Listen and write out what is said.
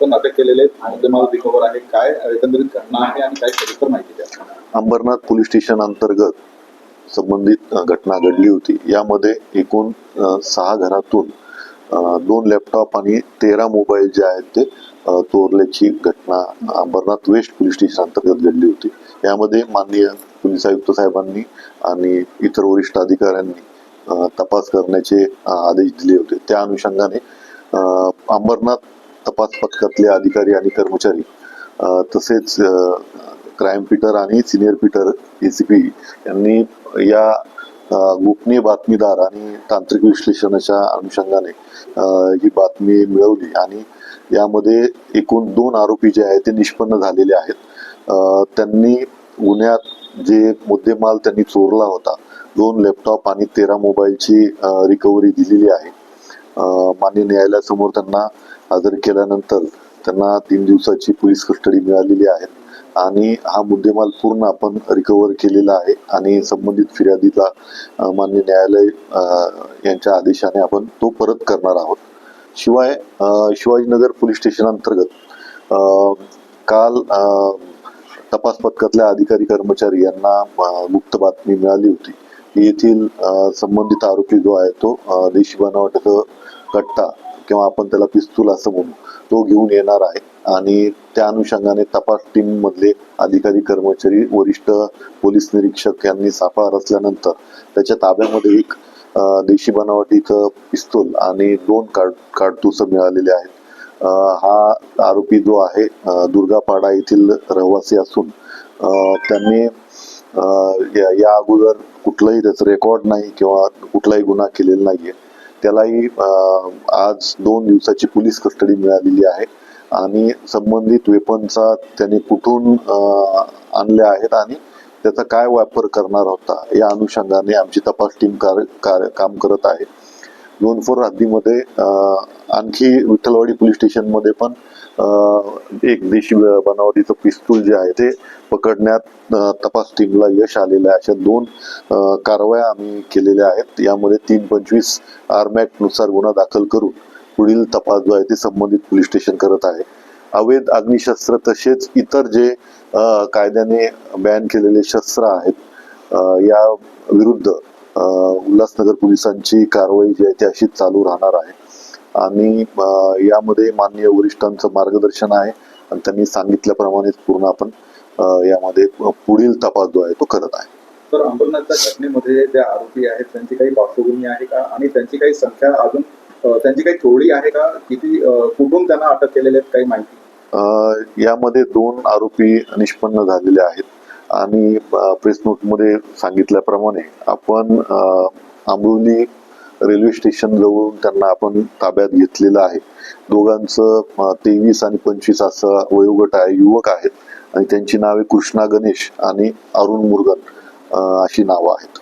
आपण अटक केलेले मुद्देमाल रिकव्हर आहे, काय एकंदरीत घटना आहे आणि काय सविस्तर माहिती द्या. अंबरनाथ पोलीस स्टेशन अंतर्गत संबंधित घटना घडली होती. यामध्ये एकूण 6 घरातून 2 लॅपटॉप आणि 13 मोबाईल जे आहेत ते चोरल्याची घटना अंबरनाथ वेस्ट पोलीस स्टेशन अंतर्गत घडली होती. यामध्ये माननीय पोलीस आयुक्त साहेबांनी आणि इतर वरिष्ठ अधिकाऱ्यांनी तपास करण्याचे आदेश दिले होते. त्या अनुषंगाने अंबरनाथ तपास पथकातले अधिकारी आणि कर्मचारी तसेच क्राईम पीटर आणि सिनियर पीटर ACP यांनी या गोपनीय बातमीदार आणि तांत्रिक विश्लेषणाच्या अनुषंगाने ही बातमी मिळवली आणि यामध्ये एकूण 2 आरोपी जे आहेत ते निष्पन्न झालेले आहेत. त्यांनी गुन्ह्यात जे मुद्देमाल त्यांनी चोरला होता 2 लॅपटॉप आणि 13 मोबाईलची रिकव्हरी दिलेली आहे. माननीय न्यायालयासमोर त्यांना हजर केल्यानंतर त्यांना 3 दिवसाची पोलीस कस्टडी मिळालेली आहे आणि हा मुद्देमाल पूर्ण आपण रिकव्हर केलेला आहे आणि संबंधित फिर्यादीला माननीय न्यायालय यांच्या आदेशाने आपण तो परत करणार आहोत. शिवाय शिवाजीनगर पोलीस स्टेशन अंतर्गत काल तपास पथकातल्या अधिकारी कर्मचारी यांना गुप्त बातमी मिळाली होती की येथील संबंधित आरोपी जो आहे तो देशी बनावटीचा कट्टा किंवा आपण त्याला पिस्तूल असं म्हणू तो घेऊन येणार आहे आणि त्या अनुषंगाने तपास टीम मधले अधिकारी कर्मचारी वरिष्ठ पोलीस निरीक्षक यांनी सापळा रचल्यानंतर त्याच्या ताब्यामध्ये एक देशी बनावटीचं पिस्तूल आणि 2 काडतुस मिळालेले आहेत. हा आरोपी जो आहे दुर्गापाडा येथील रहिवासी असून त्यांनी या अगोदर कुठलाही त्याचं रेकॉर्ड नाही किंवा कुठलाही गुन्हा केलेला नाहीये. त्यालाही आज 2 दिवसाची पोलीस कस्टडी मिळालेली आहे आणि संबंधित वेपनचा त्याने कुठून आणले आहेत आणि त्याचा काय वापर करणार होता या अनुषंगाने आमची तपास टीम काम करत आहे. 2 हद्दीमध्ये आणखी विठ्ठलवाडी पोलीस स्टेशन मध्ये पण एक देशी बनावटीचं पिस्तूल जे आहे ते पकडण्यात तपास टीमला यश आलेलं आहे. अशा 2 कारवाया आम्ही केलेल्या आहेत. यामध्ये 325 आरमॅक्ट नुसार गुन्हा दाखल करून पुढील तपास जो आहे ते संबंधित पोलीस स्टेशन करत आहे. अवैध अग्निशस्त्र तसेच इतर जे कायद्याने बॅन केलेले शस्त्र आहेत या विरुद्ध उल्हासनगर पोलिसांची कारवाई जी आहे ती अशीच चालू राहणार आहे आणि यामध्ये माननीय वरिष्ठांचं मार्गदर्शन आहे आणि त्यांनी सांगितल्याप्रमाणेच पूर्ण आपण यामध्ये पुढील तपास जो आहे तो करत आहे. तर अंबरनाथच्या घटनेमध्ये जे आरोपी आहेत त्यांची काही पार्श्वभूमी आहे का आणि त्यांची काही संख्या अजून त्यांची काही थोडी आहे का, किती कुठून त्यांना अटक केलेले आहेत काही माहिती? यामध्ये 2 आरोपी निष्पन्न झालेले आहेत आणि प्रेस नोट मध्ये सांगितल्याप्रमाणे आपण आंबोली रेल्वे स्टेशन जवळून त्यांना आपण ताब्यात घेतलेलं आहे. दोघांचं 23 आणि 25 असं वयोगट आहे, युवक आहेत आणि त्यांची नावे कृष्णा गणेश आणि अरुण मुरगन अशी नावं आहेत.